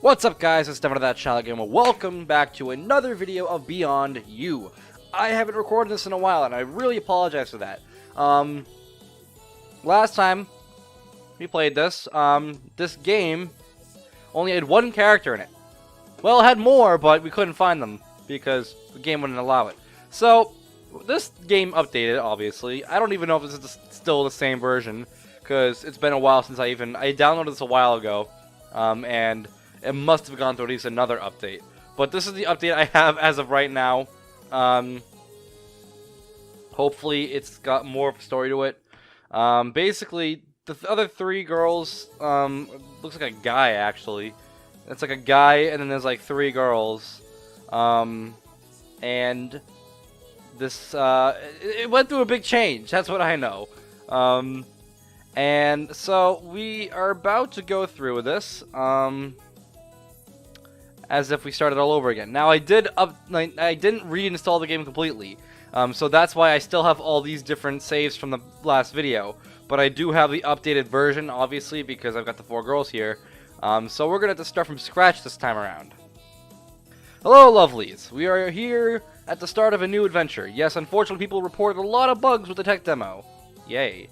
What's up, guys? It's Devin of That Channel Gamer. Welcome back to another video of Beyond You. I haven't recorded this in a while, and I really apologize for that. Last time we played this, this game only had one character in it. Well, it had more, but we couldn't find them because the game wouldn't allow it. So, this game updated, obviously. I don't even know if this is still the same version, because it's been a while since I downloaded this a while ago, and it must have gone through at least another update. But this is the update I have as of right now. Hopefully it's got more of a story to it. Basically, the other three girls, looks like a guy, actually. It's like a guy, and then there's like three girls. And this, it went through a big change, that's what I know. And so we are about to go through with this, as if we started all over again. Now I didn't reinstall the game completely, so that's why I still have all these different saves from the last video. But I do have the updated version, obviously, because I've got the four girls here. So we're gonna have to start from scratch this time around. Hello, lovelies. We are here at the start of a new adventure. Yes, unfortunately, people reported a lot of bugs with the tech demo. Yay.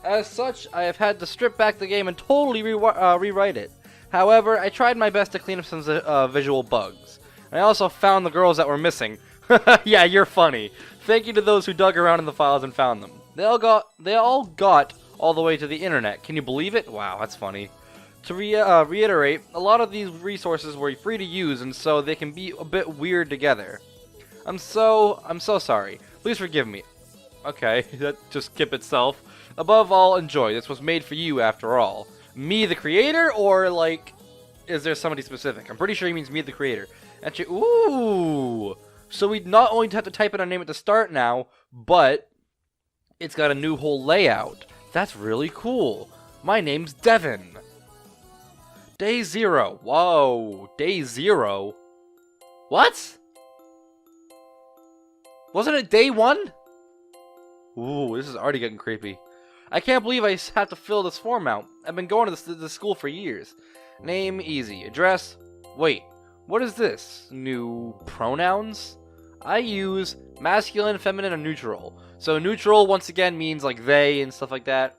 As such, I have had to strip back the game and totally rewrite it. However, I tried my best to clean up some visual bugs. I also found the girls that were missing. Yeah, you're funny. Thank you to those who dug around in the files and found them. They all got all the way to the internet. Can you believe it? Wow, that's funny. To reiterate, a lot of these resources were free to use, and so they can be a bit weird together. I'm so sorry. Please forgive me. Okay, that just skip itself. Above all, enjoy. This was made for you, after all. Me, the creator, or, like, is there somebody specific? I'm pretty sure he means me, the creator. Actually, ooh! So we not only have to type in our name at the start now, but it's got a new whole layout. That's really cool. My name's Devin. Day 0. Whoa. Day 0? What? Wasn't it day 1? Ooh, this is already getting creepy. I can't believe I have to fill this form out. I've been going to this school for years. Name, easy. Address, wait, what is this? New pronouns? I use masculine, feminine, and neutral. So neutral, once again, means like they and stuff like that.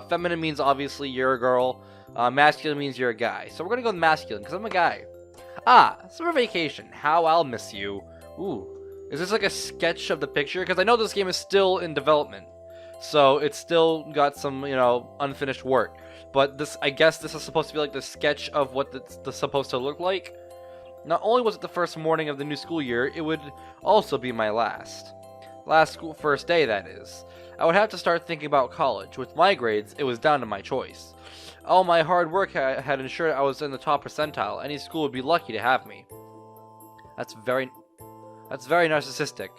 Feminine means obviously you're a girl. Masculine means you're a guy. So we're gonna go with masculine, because I'm a guy. Summer vacation. How I'll miss you. Ooh. Is this like a sketch of the picture? Because I know this game is still in development. So it's still got some, you know, unfinished work. But this, I guess this is supposed to be like the sketch of what it's supposed to look like. Not only was it the first morning of the new school year, it would also be my last. First day, that is. I would have to start thinking about college. With my grades, it was down to my choice. All my hard work had ensured I was in the top percentile. Any school would be lucky to have me. That's very narcissistic.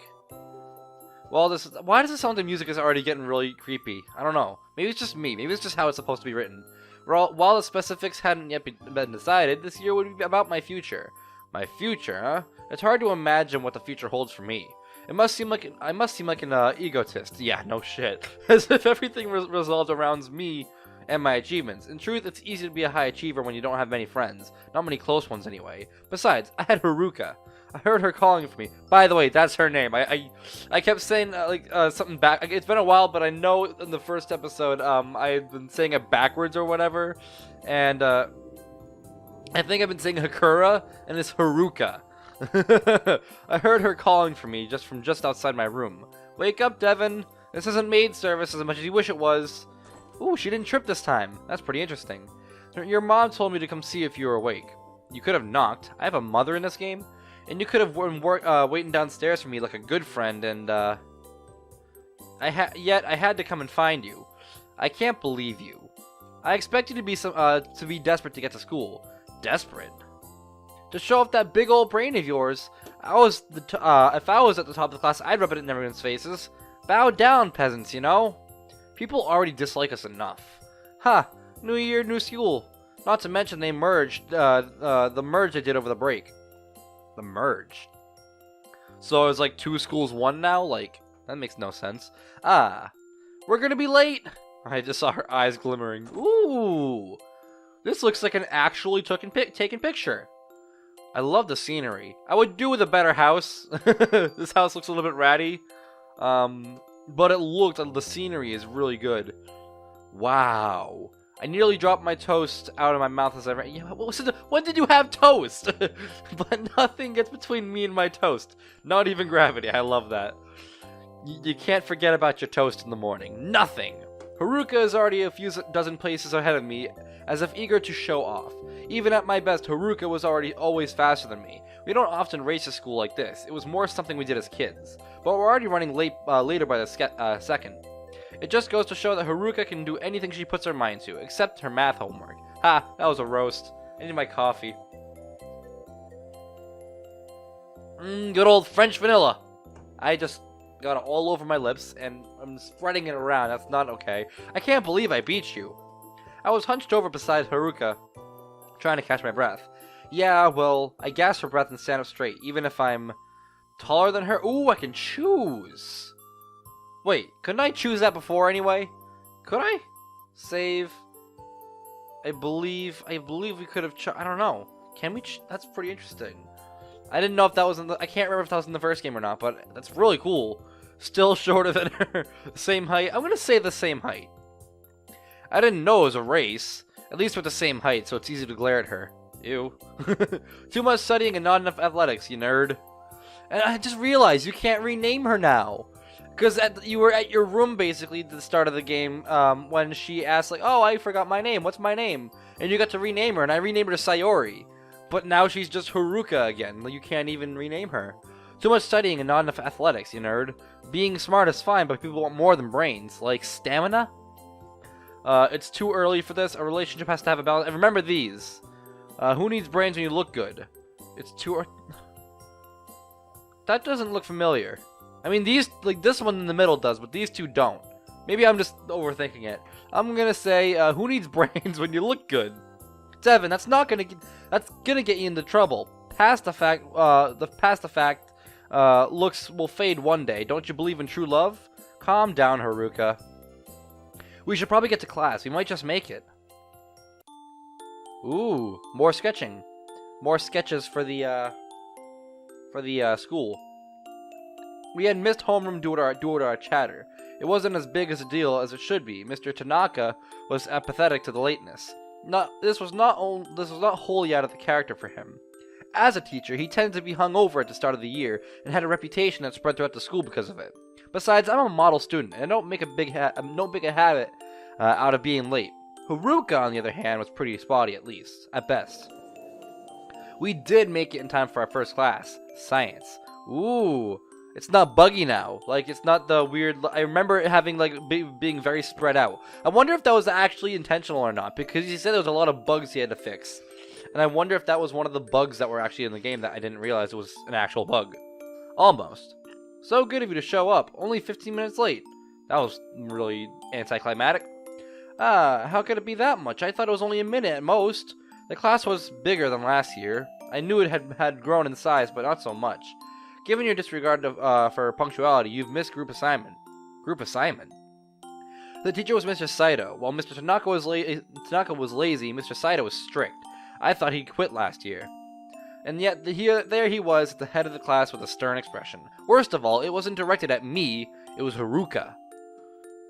Well, why does it sound like the music is already getting really creepy? I don't know. Maybe it's just me. Maybe it's just how it's supposed to be written. While the specifics hadn't yet been decided, this year would be about my future. My future, huh? It's hard to imagine what the future holds for me. I must seem like an egotist. Yeah, no shit. As if everything revolves around me and my achievements. In truth, it's easy to be a high achiever when you don't have many friends. Not many close ones, anyway. Besides, I had Haruka. I heard her calling for me. By the way, that's her name. I kept saying something back. It's been a while, but I know in the first episode I've been saying it backwards or whatever, and I think I've been saying Hakura, and it's Haruka. I heard her calling for me from just outside my room. Wake up, Devin. This isn't maid service as much as you wish it was. Ooh, she didn't trip this time. That's pretty interesting. Your mom told me to come see if you were awake. You could have knocked. I have a mother in this game. And you could have been waiting downstairs for me like a good friend, and yet I had to come and find you. I can't believe you. I expect you to be desperate to get to school. Desperate? To show off that big old brain of yours. If I was at the top of the class, I'd rub it in everyone's faces. Bow down, peasants, you know? People already dislike us enough. Ha! New year, new school. Not to mention they merged, the merge they did over the break. The merge. So it's like 2 schools, 1 now? Like, That makes no sense. Ah, we're gonna be late! I just saw her eyes glimmering. Ooh! This looks like an actually taken picture. I love the scenery. I would do with a better house. This house looks a little bit ratty. But the scenery is really good. Wow. I nearly dropped my toast out of my mouth as I ran. Yeah, when did you have toast? But nothing gets between me and my toast. Not even gravity. I love that. You can't forget about your toast in the morning. Nothing. Haruka is already a few dozen places ahead of me, as if eager to show off. Even at my best, Haruka was always faster than me. We don't often race a school like this. It was more something we did as kids. But we're already running later by the second. It just goes to show that Haruka can do anything she puts her mind to, except her math homework. Ha, that was a roast. I need my coffee. Good old French vanilla. I just got it all over my lips, and I'm spreading it around. That's not okay. I can't believe I beat you. I was hunched over beside Haruka, trying to catch my breath. Yeah, well, I gasp for breath and stand up straight, even if I'm taller than her. Ooh, I can choose. Wait, couldn't I choose that before anyway? Could I? Save. I believe we could have. I don't know. Can we? That's pretty interesting. I didn't know if that was in the. I can't remember if that was in the first game or not, but that's really cool. Still shorter than her. Same height. I'm gonna say the same height. I didn't know it was a race. At least with the same height, so it's easy to glare at her. Ew. Too much studying and not enough athletics, you nerd. And I just realized you can't rename her now. Because you were at your room, basically, at the start of the game, when she asked, like, oh, I forgot my name. What's my name? And you got to rename her, and I renamed her to Sayori. But now she's just Haruka again. You can't even rename her. Too much studying and not enough athletics, you nerd. Being smart is fine, but people want more than brains. Like stamina? It's too early for this. A relationship has to have a balance. And remember these. Who needs brains when you look good? It's too... That doesn't look familiar. I mean, these, like, this one in the middle does, but these two don't. Maybe I'm just overthinking it. I'm gonna say, who needs brains when you look good? Devin, that's gonna get you into trouble. Past the fact, looks will fade one day. Don't you believe in true love? Calm down, Haruka. We should probably get to class. We might just make it. Ooh, more sketching. More sketches for the school. We had missed homeroom due to our chatter. It wasn't as big as a deal as it should be. Mr. Tanaka was apathetic to the lateness. This was not wholly out of the character for him. As a teacher, he tended to be hung over at the start of the year and had a reputation that spread throughout the school because of it. Besides, I'm a model student and I don't make a big habit out of being late. Haruka, on the other hand, was pretty spotty at best. We did make it in time for our first class, science. Ooh. It's not buggy now. Like, it's not the weird... I remember it having, like, being very spread out. I wonder if that was actually intentional or not, because he said there was a lot of bugs he had to fix. And I wonder if that was one of the bugs that were actually in the game that I didn't realize it was an actual bug. Almost. So good of you to show up. Only 15 minutes late. That was really anticlimactic. How could it be that much? I thought it was only a minute at most. The class was bigger than last year. I knew it had grown in size, but not so much. Given your disregard for punctuality, you've missed group assignment. Group assignment? The teacher was Mr. Saito. While Mr. Tanaka was lazy, Mr. Saito was strict. I thought he quit last year. And yet, there he was at the head of the class with a stern expression. Worst of all, it wasn't directed at me, it was Haruka.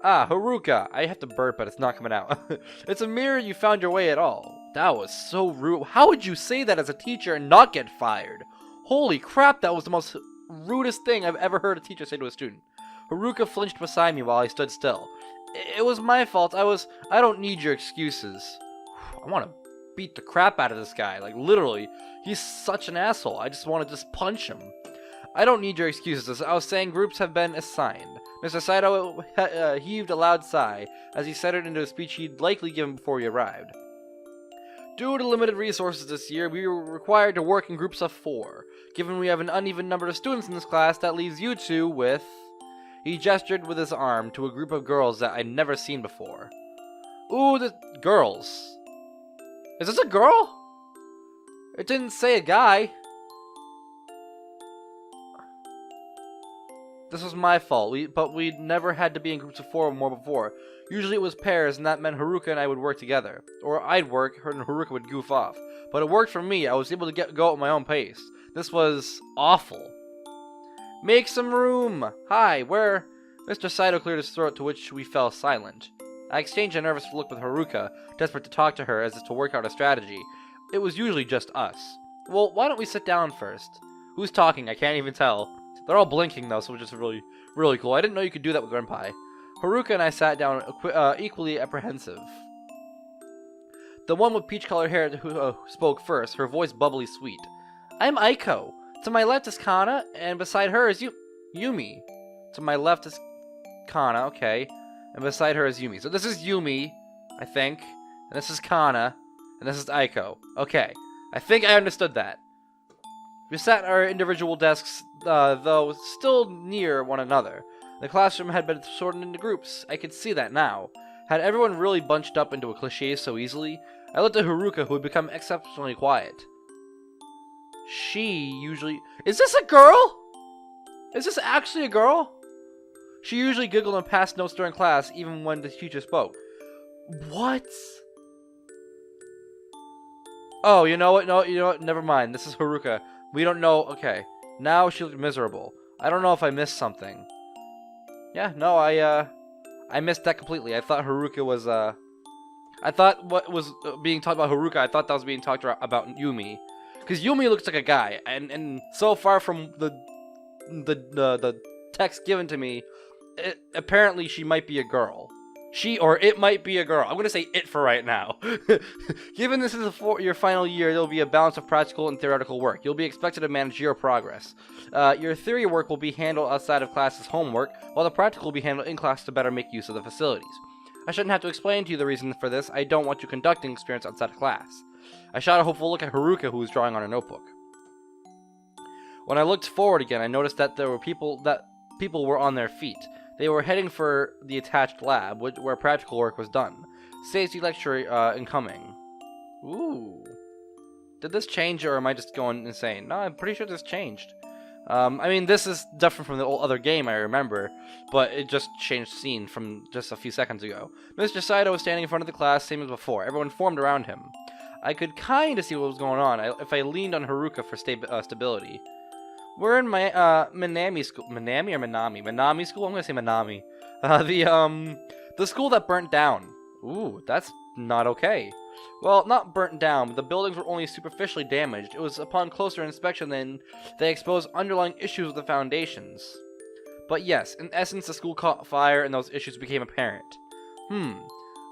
Ah, Haruka. I have to burp, but it's not coming out. It's a mirror you found your way at all. That was so rude. How would you say that as a teacher and not get fired? Holy crap, that was the most rudest thing I've ever heard a teacher say to a student. Haruka flinched beside me while I stood still. It was my fault. I don't need your excuses. I want to beat the crap out of this guy. Like, literally. He's such an asshole. I just want to just punch him. I don't need your excuses. As I was saying, groups have been assigned. Mr. Saito heaved a loud sigh as he said it into a speech he'd likely given before he arrived. Due to limited resources this year, we were required to work in groups of 4. Given we have an uneven number of students in this class, that leaves you two with... He gestured with his arm to a group of girls that I'd never seen before. Ooh, the girls. Is this a girl? It didn't say a guy. This was my fault, but we never had to be in groups of 4 or more before. Usually it was pairs, and that meant Haruka and I would work together. Or I'd work, her and Haruka would goof off. But it worked for me. I was able to go at my own pace. This was awful. Make some room! Hi, where? Mr. Saito cleared his throat, to which we fell silent. I exchanged a nervous look with Haruka, desperate to talk to her as if to work out a strategy. It was usually just us. Well, why don't we sit down first? Who's talking? I can't even tell. They're all blinking though, so which is really, really cool. I didn't know you could do that with Renpai. Haruka and I sat down, equally apprehensive. The one with peach-colored hair who spoke first, her voice bubbly sweet. I'm Aiko. To my left is Kana, and beside her is Yumi. To my left is Kana, okay. And beside her is Yumi. So this is Yumi, I think. And this is Kana. And this is Aiko. Okay. I think I understood that. We sat at our individual desks, though still near one another. The classroom had been sorted into groups. I could see that now. Had everyone really bunched up into a cliché so easily? I looked at Haruka, who had become exceptionally quiet. She usually... Is this a girl? Is this actually a girl? She usually giggled and passed notes during class, even when the teacher spoke. What? Oh, you know what? No, you know what? Never mind. This is Haruka. We don't know. Okay. Now she looked miserable. I don't know if I missed something. Yeah, no, I missed that completely. I thought Haruka was, I thought what was being talked about Haruka, I thought that was being talked about Yumi. Because Yumi looks like a guy, and so far from the text given to me, apparently she might be a girl. She or it might be a girl. I'm going to say it for right now. Given this is your final year, there will be a balance of practical and theoretical work. You'll be expected to manage your progress. Your theory work will be handled outside of class as homework, while the practical will be handled in class to better make use of the facilities. I shouldn't have to explain to you the reason for this. I don't want you conducting experience outside of class. I shot a hopeful look at Haruka, who was drawing on her notebook. When I looked forward again, I noticed that people were on their feet. They were heading for the attached lab, where practical work was done. Safety lecture incoming. Ooh. Did this change, or am I just going insane? No, I'm pretty sure this changed. I mean, this is different from the old other game I remember, but it just changed scene from just a few seconds ago. Mr. Saito was standing in front of the class, same as before. Everyone formed around him. I could kind of see what was going on if I leaned on Haruka for stability. We're in my Minami school. Minami or Minami? Minami school? I'm gonna say Minami. The school that burnt down. Ooh, that's not okay. Well, not burnt down, but the buildings were only superficially damaged. It was upon closer inspection that they exposed underlying issues with the foundations. But yes, in essence, the school caught fire and those issues became apparent.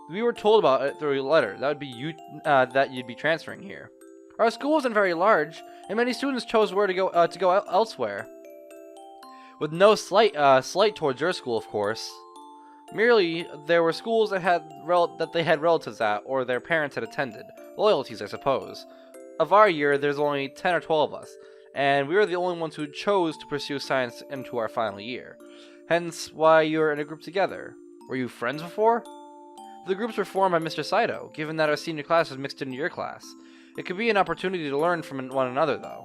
We were told about it through a letter. That would be you. That you'd be transferring here. Our school wasn't very large, and many students chose where to go elsewhere. With no slight towards your school, of course. Merely, there were schools that they had relatives at, or their parents had attended. Loyalties, I suppose. Of our year, there's only 10 or 12 of us, and we were the only ones who chose to pursue science into our final year. Hence, why you're in a group together. Were you friends before? The groups were formed by Mr. Saito, given that our senior class was mixed into your class. It could be an opportunity to learn from one another, though.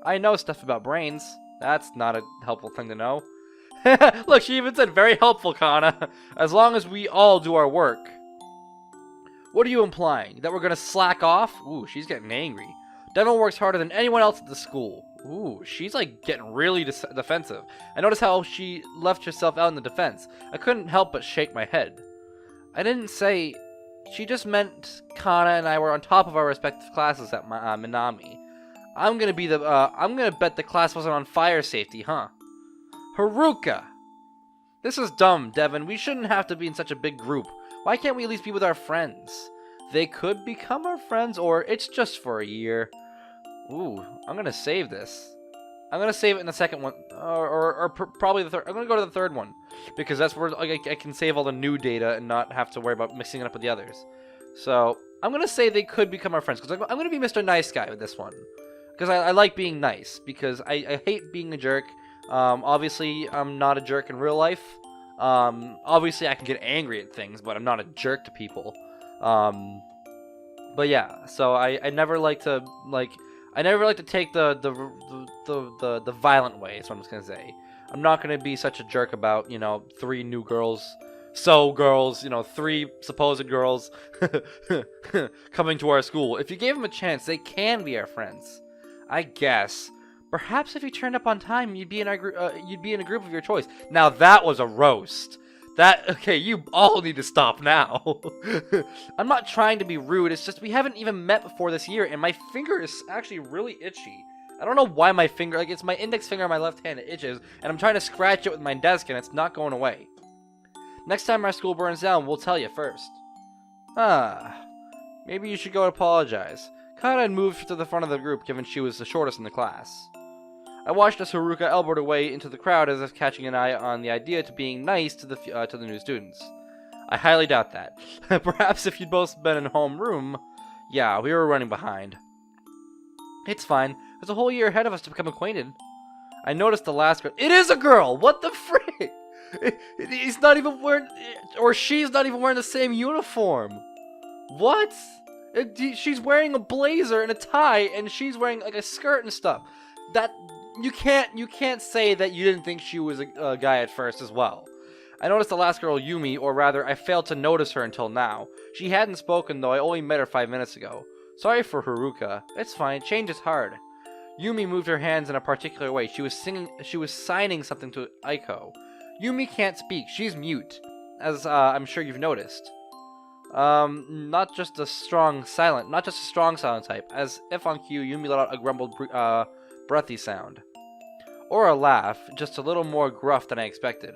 I know stuff about brains. That's not a helpful thing to know. Look, she even said very helpful, Kana. As long as we all do our work. What are you implying? That we're gonna slack off? Ooh, she's getting angry. Devil works harder than anyone else at the school. Ooh, she's like getting really defensive. I noticed how she left herself out in the defense. I couldn't help but shake my head. I didn't say... She just meant Kana and I were on top of our respective classes at Minami. I'm gonna bet the class wasn't on fire safety, huh? Haruka! This is dumb, Devin. We shouldn't have to be in such a big group. Why can't we at least be with our friends? They could become our friends, or it's just for a year. Ooh, I'm gonna save this. I'm gonna save it in the second one, or probably the third. I'm gonna go to the third one, because that's where I can save all the new data and not have to worry about mixing it up with the others. So, I'm gonna say they could become our friends, because I'm gonna be Mr. Nice Guy with this one. Because I like being nice, because I hate being a jerk. Obviously, I'm not a jerk in real life. Obviously, I can get angry at things, but I'm not a jerk to people. But yeah, so I never like to take the violent way. Is what I'm just gonna say. I'm not going to be such a jerk about, 3 new girls. So girls, 3 supposed girls coming to our school. If you gave them a chance, they can be our friends. I guess. Perhaps if you turned up on time, you'd be in a group of your choice. Now that was a roast. Okay, you all need to stop now. I'm not trying to be rude, it's just we haven't even met before this year, and my finger is actually really itchy. I don't know why my finger, it's my index finger on my left hand, it itches, and I'm trying to scratch it with my desk, and it's not going away. Next time our school burns down, we'll tell you first. Maybe you should go apologize. Kana had moved to the front of the group, given she was the shortest in the class. I watched as Haruka elbowed her way into the crowd as if catching an eye on the idea to being nice to the new students. I highly doubt that. Perhaps if you'd both been in homeroom. Yeah, we were running behind. It's fine. There's a whole year ahead of us to become acquainted. I noticed the last girl. It is a girl! What the frick? He's not even wearing... Or she's not even wearing the same uniform. What? She's wearing a blazer and a tie, and she's wearing like a skirt and stuff. That... You can't say that you didn't think she was a guy at first as well. I noticed the last girl, Yumi, or rather, I failed to notice her until now. She hadn't spoken, though I only met her 5 minutes ago. Sorry for Haruka. It's fine, change is hard. Yumi moved her hands in a particular way. She was signing something to Aiko. Yumi can't speak, she's mute, as I'm sure you've noticed. Not just a strong silent type. As if on cue, Yumi let out a grumbled, breathy sound. Or a laugh, just a little more gruff than I expected.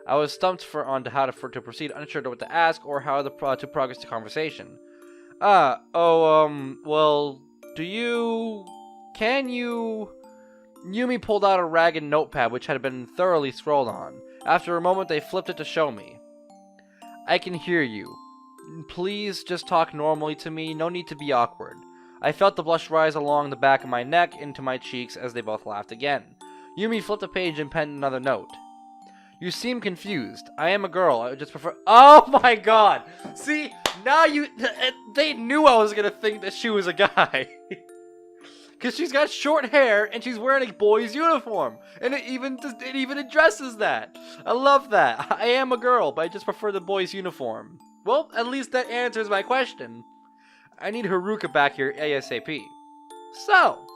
I was stumped on how to proceed, unsure what to ask or how to progress the conversation. Well, can you... Yumi pulled out a ragged notepad which had been thoroughly scrolled on. After a moment, they flipped it to show me. I can hear you. Please just talk normally to me, no need to be awkward. I felt the blush rise along the back of my neck into my cheeks as they both laughed again. Yumi flipped a page and penned another note. You seem confused. I am a girl. I would just prefer... Oh my god! See, now they knew I was gonna think that she was a guy. Because she's got short hair and she's wearing a boy's uniform. And it even addresses that. I love that. I am a girl, but I just prefer the boy's uniform. Well, at least that answers my question. I need Haruka back here ASAP. So,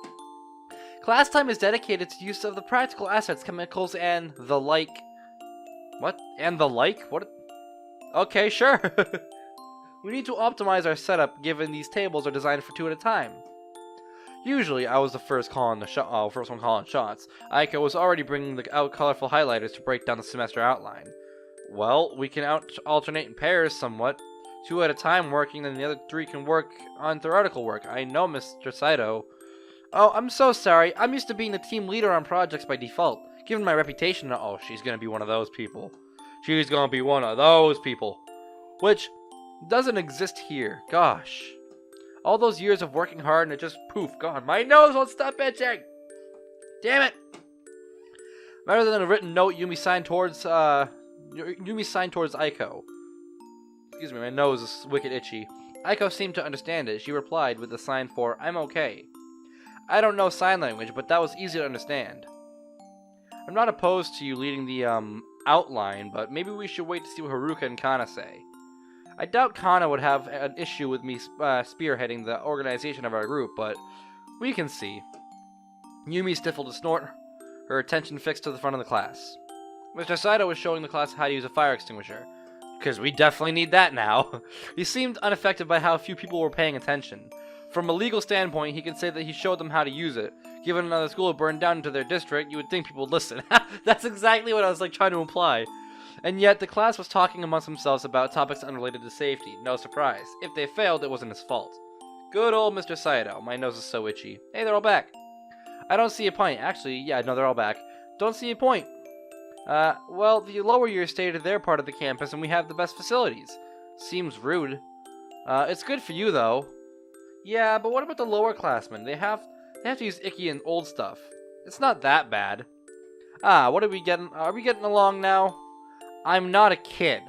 class time is dedicated to use of the practical assets, chemicals, and the like. What? And the like? What? Okay, sure. We need to optimize our setup, given these tables are designed for 2 at a time. Usually, I was the first one calling shots. Aiko was already bringing out colorful highlighters to break down the semester outline. Well, we can alternate in pairs somewhat. 2 at a time working, then the other 3 can work on theoretical work. I know, Mr. Saito. Oh, I'm so sorry. I'm used to being the team leader on projects by default. Given my reputation, oh, she's gonna be one of those people. She's gonna be one of those people. Which doesn't exist here. Gosh. All those years of working hard and it just poof, gone. My nose won't stop itching! Damn it! Rather than a written note, Yumi signed towards Aiko. Excuse me, my nose is wicked itchy. Aiko seemed to understand it. She replied with a sign for, I'm okay. I don't know sign language, but that was easy to understand. I'm not opposed to you leading the, outline, but maybe we should wait to see what Haruka and Kana say. I doubt Kana would have an issue with me spearheading the organization of our group, but we can see. Yumi stifled a snort, her attention fixed to the front of the class. Mr. Saito was showing the class how to use a fire extinguisher. Because we definitely need that now. He seemed unaffected by how few people were paying attention. From a legal standpoint, he could say that he showed them how to use it. Given another school burned down into their district, you would think people would listen. That's exactly what I was trying to imply. And yet, the class was talking amongst themselves about topics unrelated to safety. No surprise. If they failed, it wasn't his fault. Good old Mr. Saito. My nose is so itchy. Hey, they're all back. I don't see a point. Actually, yeah, no, they're all back. Don't see a point. Well, the lower years stayed at their part of the campus, and we have the best facilities. Seems rude. It's good for you, though. Yeah, but what about the lower classmen? They have to use icky and old stuff. It's not that bad. What are we getting? Are we getting along now? I'm not a kid.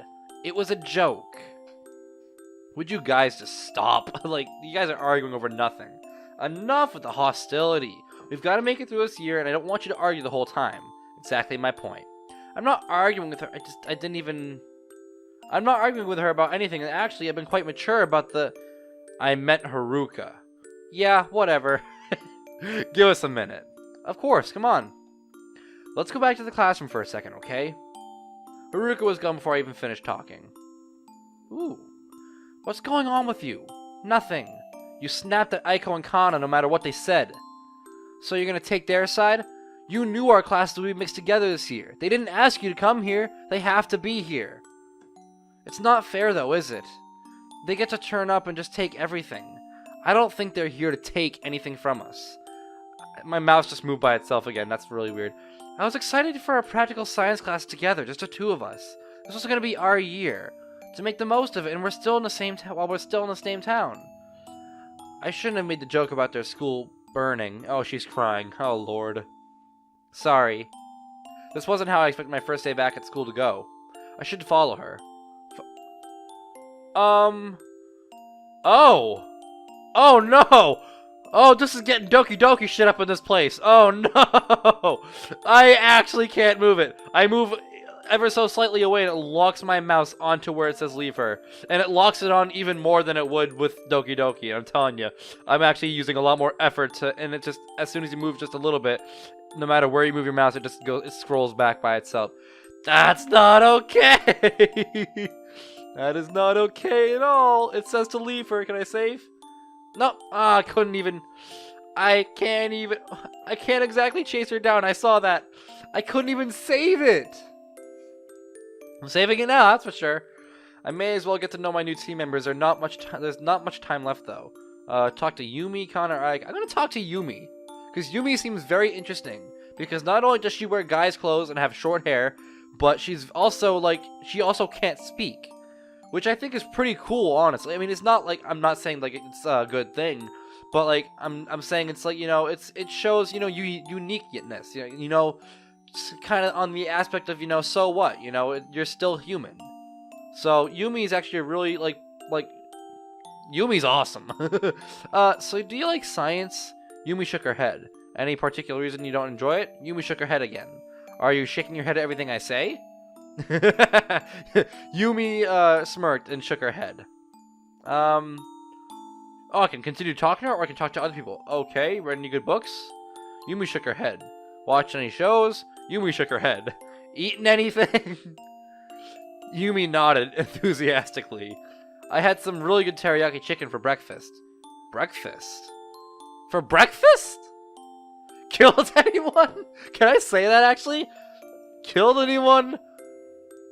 It was a joke. Would you guys just stop? You guys are arguing over nothing. Enough with the hostility. We've got to make it through this year, and I don't want you to argue the whole time. Exactly my point. I'm not arguing with her. I'm not arguing with her about anything. And actually, I've been quite mature about the. I meant Haruka. Yeah, whatever. Give us a minute. Of course, come on. Let's go back to the classroom for a second, okay? Haruka was gone before I even finished talking. Ooh. What's going on with you? Nothing. You snapped at Aiko and Kana no matter what they said. So you're gonna take their side? You knew our classes would be mixed together this year. They didn't ask you to come here. They have to be here. It's not fair though, is it? They get to turn up and just take everything. I don't think they're here to take anything from us. My mouse just moved by itself again. That's really weird. I was excited for our practical science class together, just the two of us. This was going to be our year, to make the most of it, and we're still in the same while we're still in the same town. I shouldn't have made the joke about their school burning. Oh, she's crying. Oh, Lord. Sorry. This wasn't how I expected my first day back at school to go. I should follow her. Oh! Oh, no! Oh, this is getting Doki Doki shit up in this place. Oh, no! I actually can't move it. I move ever so slightly away and it locks my mouse onto where it says leave her. And it locks it on even more than it would with Doki Doki. I'm telling you. I'm actually using a lot more effort to, and it just, as soon as you move just a little bit, no matter where you move your mouse, it just goes, it scrolls back by itself. That's not okay! That is not okay at all. It says to leave her. Can I save? No. Ah, I couldn't even. I can't exactly chase her down. I saw that. I couldn't even save it. I'm saving it now, that's for sure. I may as well get to know my new team members. There's not much time left, though. Talk to Yumi, Connor, Ike. I'm going to talk to Yumi. Because Yumi seems very interesting. Because not only does she wear guys' clothes and have short hair, but she's also, like, she also can't speak. Which I think is pretty cool, honestly. I mean, it's not like, I'm not saying, like, it's a good thing. But, like, I'm saying it's, like, you know, it shows, you know, uniqueness. You know, kind of on the aspect of, you know, so what? You know, you're still human. So, Yumi is actually really, like, Yumi's awesome. So do you like science? Yumi shook her head. Any particular reason you don't enjoy it? Yumi shook her head again. Are you shaking your head at everything I say? Yumi smirked and shook her head. Oh, I can continue talking to her, or I can talk to other people. Okay, read any good books? Yumi shook her head. Watch any shows? Yumi shook her head. Eaten anything? Yumi nodded enthusiastically. I had some really good teriyaki chicken for breakfast. Breakfast? For breakfast? Killed anyone? Can I say that actually? Killed anyone?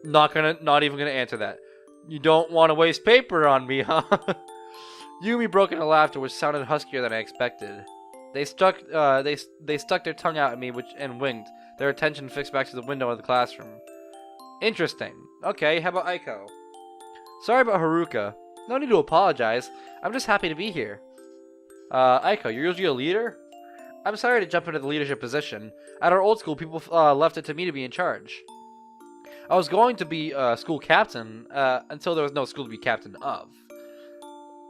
Not even gonna answer that. You don't want to waste paper on me, huh? Yumi broke into laughter, which sounded huskier than I expected. They stuck their tongue out at me, and winked. Their attention fixed back to the window of the classroom. Interesting. Okay, how about Aiko? Sorry about Haruka. No need to apologize. I'm just happy to be here. Aiko, you're usually a leader? I'm sorry to jump into the leadership position. At our old school, people left it to me to be in charge. I was going to be school captain until there was no school to be captain of.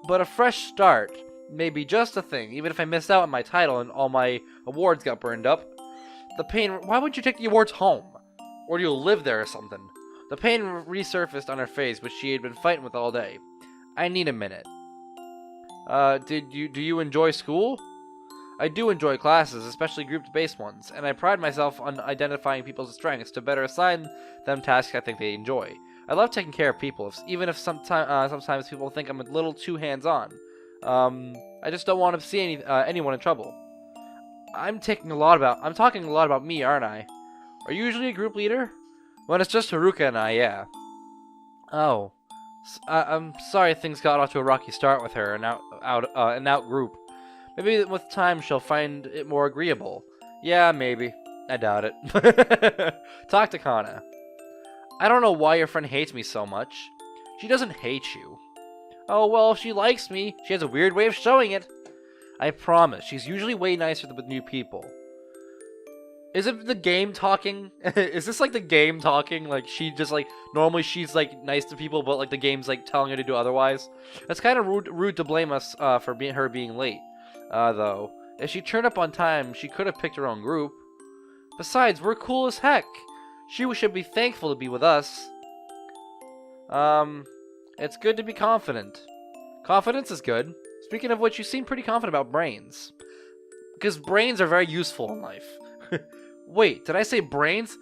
But a fresh start may be just a thing, even if I missed out on my title and all my awards got burned up. The pain... Why wouldn't you take the awards home? Or do you live there or something? The pain resurfaced on her face, which she had been fighting with all day. I need a minute. Do you enjoy school? I do enjoy classes, especially group-based ones, and I pride myself on identifying people's strengths to better assign them tasks I think they enjoy. I love taking care of people, even if sometimes people think I'm a little too hands-on. I just don't want to see anyone in trouble. I'm talking a lot about me, aren't I? Are you usually a group leader? When it's just Haruka and I, yeah. Oh. I'm sorry things got off to a rocky start with her, an out group. Maybe with time she'll find it more agreeable. Yeah, maybe. I doubt it. Talk to Kana. I don't know why your friend hates me so much. She doesn't hate you. Oh, well, if she likes me, she has a weird way of showing it. I promise, she's usually way nicer with new people. Is it the game talking? Is this like the game talking? Like, she just, like, normally she's, like, nice to people, but, like, the game's, like, telling her to do otherwise? That's kind of rude to blame us for her being late, though. If she turned up on time, she could have picked her own group. Besides, we're cool as heck. She should be thankful to be with us. It's good to be confident. Confidence is good. Speaking of which, you seem pretty confident about brains. Because brains are very useful in life. Wait, did I say brains?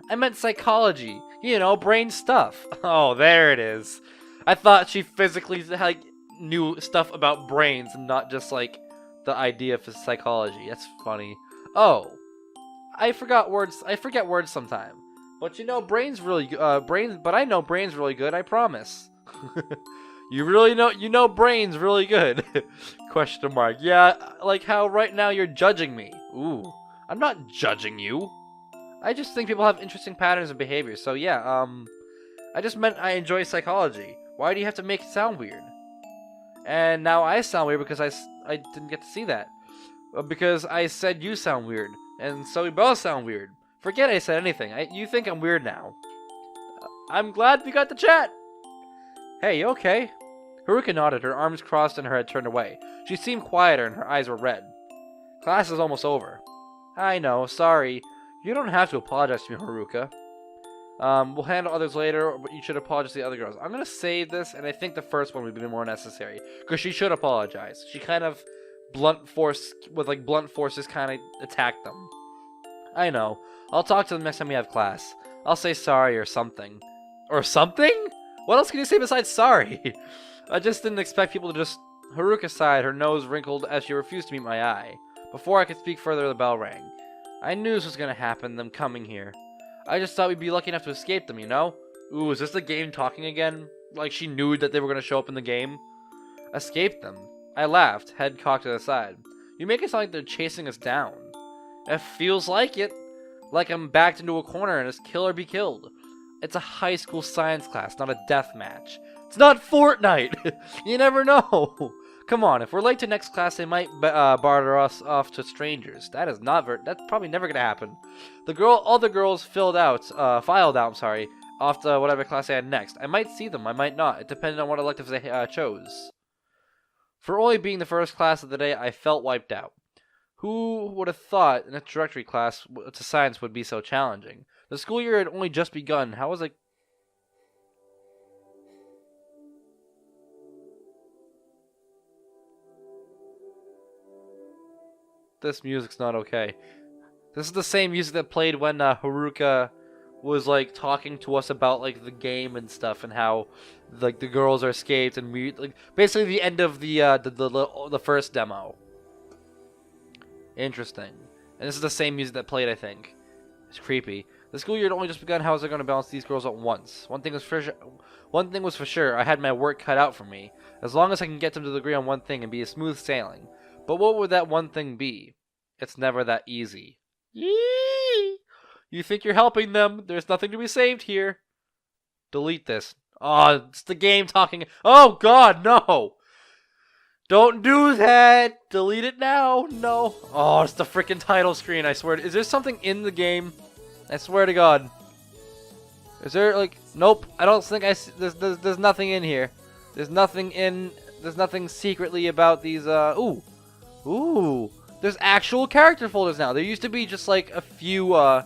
I meant psychology. You know, brain stuff. Oh, there it is. I thought she physically like knew stuff about brains and not just like the idea of psychology. That's funny. Oh, I forgot words. I forget words sometime. But you know, brains really brains. But I know brains really good. I promise. You really know. You know brains really good. Question mark. Yeah, like how right now you're judging me. Ooh, I'm not judging you. I just think people have interesting patterns of behavior. So yeah, I just meant I enjoy psychology. Why do you have to make it sound weird? And now I sound weird because I didn't get to see that. Because I said you sound weird. And so we both sound weird. Forget I said anything. You think I'm weird now. I'm glad we got the chat. Hey, you okay? Haruka nodded, her arms crossed and her head turned away. She seemed quieter and her eyes were red. Class is almost over. I know, sorry. You don't have to apologize to me, Haruka. We'll handle others later, but you should apologize to the other girls. I'm gonna save this, and I think the first one would be more necessary. Because she should apologize. She kind of blunt forces kind of attacked them. I know. I'll talk to them next time we have class. I'll say sorry or something. Or something? What else can you say besides sorry? I just didn't expect people to just... Haruka sighed, her nose wrinkled as she refused to meet my eye. Before I could speak further, the bell rang. I knew this was gonna happen, them coming here. I just thought we'd be lucky enough to escape them, you know? Ooh, is this the game talking again? Like she knew that they were gonna show up in the game? Escape them? I laughed, head cocked to the side. You make it sound like they're chasing us down. It feels like it. Like I'm backed into a corner and it's kill or be killed. It's a high school science class, not a death match. It's not Fortnite! You never know! Come on, if we're late to next class, they might barter us off to strangers. That's probably never gonna happen. All the girls filed out, off to whatever class they had next. I might see them, I might not. It depended on what electives they chose. For only being the first class of the day, I felt wiped out. Who would have thought an introductory class to science would be so challenging? The school year had only just begun. How was it? This music's not okay. This is the same music that played when Haruka was like talking to us about like the game and stuff, and how like the girls are escaped and like basically the end of the first demo. Interesting. And this is the same music that played, I think. It's creepy. The school year had only just begun. How was I going to balance these girls at once? One thing was for sure. I had my work cut out for me. As long as I can get them to agree on one thing and be a smooth sailing. But what would that one thing be? It's never that easy. Yee! You think you're helping them? There's nothing to be saved here. Delete this. Oh, it's the game talking. Oh God, no! Don't do that! Delete it now! No! Oh, it's the freaking title screen, I swear. Is there something in the game? I swear to God. Is there, like... Nope. I don't think I see... There's nothing in here. There's nothing secretly about these, Ooh! Ooh! There's actual character folders now. There used to be just, like, a few, There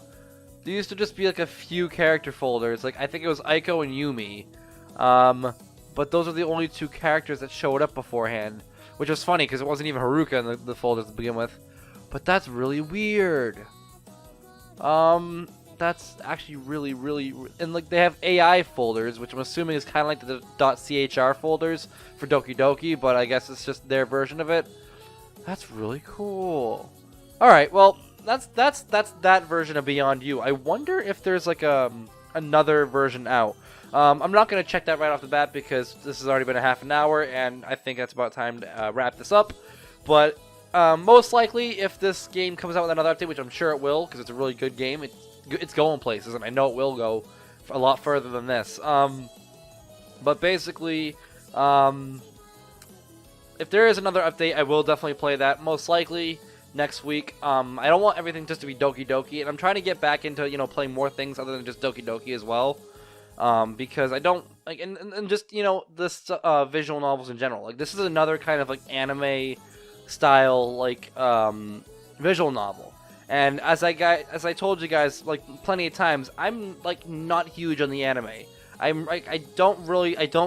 used to just be, like, a few character folders. Like, I think it was Aiko and Yumi. But those are the only two characters that showed up beforehand. Which was funny, because it wasn't even Haruka in the folders to begin with. But that's really weird. That's actually really... And, like, they have AI folders, which I'm assuming is kind of like the .chr folders for Doki Doki, but I guess it's just their version of it. That's really cool. Alright, well, that's that version of Beyond You. I wonder if there's, like, another version out. I'm not going to check that right off the bat because this has already been a half an hour, and I think that's about time to wrap this up. But most likely, if this game comes out with another update, which I'm sure it will, because it's a really good game, it's going places, and I know it will go a lot further than this. But basically, if there is another update, I will definitely play that, most likely next week. I don't want everything just to be Doki Doki, and I'm trying to get back into, you know, playing more things other than just Doki Doki as well. Because I don't like, and just, you know, this visual novels in general. Like, this is another kind of like anime style like visual novel, And as I told you guys like plenty of times, I'm like not huge on the anime. I don't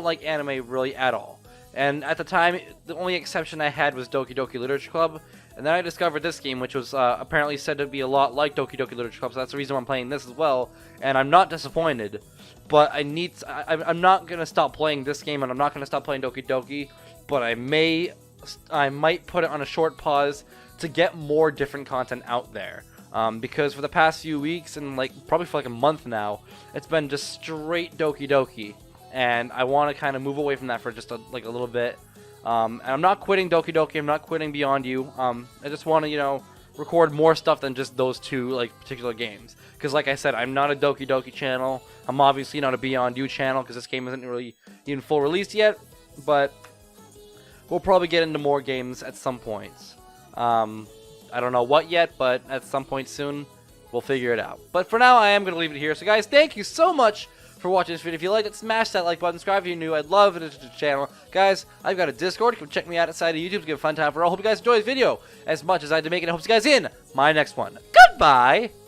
like anime really at all. And at the time, the only exception I had was Doki Doki Literature Club. And then I discovered this game, which was apparently said to be a lot like Doki Doki Literature Club, so that's the reason why I'm playing this as well. And I'm not disappointed, but I'm not gonna stop playing this game, and I'm not gonna stop playing Doki Doki. But I might put it on a short pause to get more different content out there. Because for the past few weeks and probably for like a month now, it's been just straight Doki Doki, and I want to kind of move away from that for just a little bit. And I'm not quitting Doki Doki. I'm not quitting Beyond You. I just want to record more stuff than just those two particular games. Because like I said, I'm not a Doki Doki channel. I'm obviously not a Beyond You channel because this game isn't really even full release yet. But we'll probably get into more games at some points. I don't know what yet, but at some point soon, we'll figure it out. But for now, I am going to leave it here. So guys, thank you so much for watching this video. If you liked it, smash that like button, subscribe if you're new. I'd love it to the channel. Guys, I've got a Discord. Come check me out outside of YouTube to get a fun time for all. Hope you guys enjoy this video as much as I had to make it. I hope to see you guys in my next one. Goodbye!